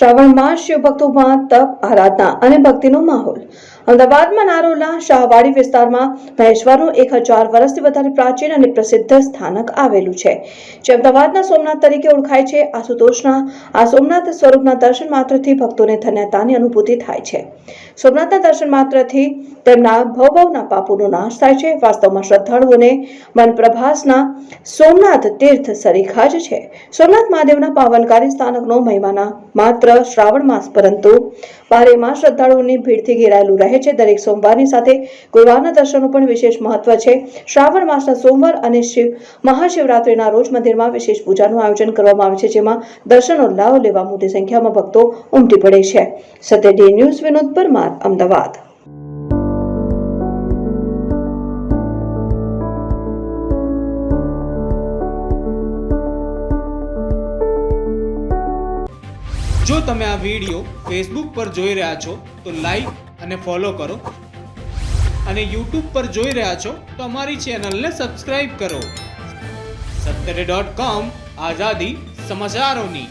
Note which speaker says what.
Speaker 1: શ્રાવણમાં શિવ ભક્તોમાં તપ આરાધના અને ભક્તિનો માહોલ. અમદાવાદમાં નારોલના શાહવાડી વિસ્તારમાં મહેશ્વરનું 1000 વર્ષથી વધારે પ્રાચીન અને પ્રસિદ્ધ સ્થાનક આવેલું છે, જે અમદાવાદના સોમનાથ તરીકે ઓળખાય છે. આશુતોષના આ સોમનાથ સ્વરૂપના દર્શન માત્રથી ભક્તોને ધન્યતાની અનુભૂતિ થાય છે. સોમનાથના દર્શન માત્રથી તેમના ભવભવના પાપોનો નાશ થાય છે. વાસ્તવમાં શ્રદ્ધાળુઓને મનપ્રભાસના સોમનાથ તીર્થ સરીખા જ છે. સોમનાથ મહાદેવના પાવનકારી સ્થાનકનો મહિમાના માત્ર શ્રાવણ માસ પરંતુ બારેમાસ શ્રદ્ધાળુઓની ભીડથી ઘેરાયેલું રહે છે. દરેક સોમવારની સાથે ગુરુવારના દર્શનનું પણ વિશેષ મહત્વ છે. શ્રાવણ માસના સોમવાર અને મહાશિવરાત્રિના રોજ મંદિરમાં વિશેષ પૂજાનું આયોજન કરવામાં આવે છે, જેમાં દર્શનનો લાભ લેવા મોટી સંખ્યામાં ભક્તો ઉમટી પડે છે. સત્ય ડે ન્યૂઝ વિનોદ પરમાર, અમદાવાદ.
Speaker 2: જો તમે આ વિડીયો ફેસબુક પર જોઈ રહ્યા છો તો લાઈક અને ફોલો કરો, અને યુટ્યુબ પર જોઈ રહ્યા છો તો અમારી ચેનલને સબસ્ક્રાઇબ કરો. સત્તરે.com, આઝાદી સમાચારોની.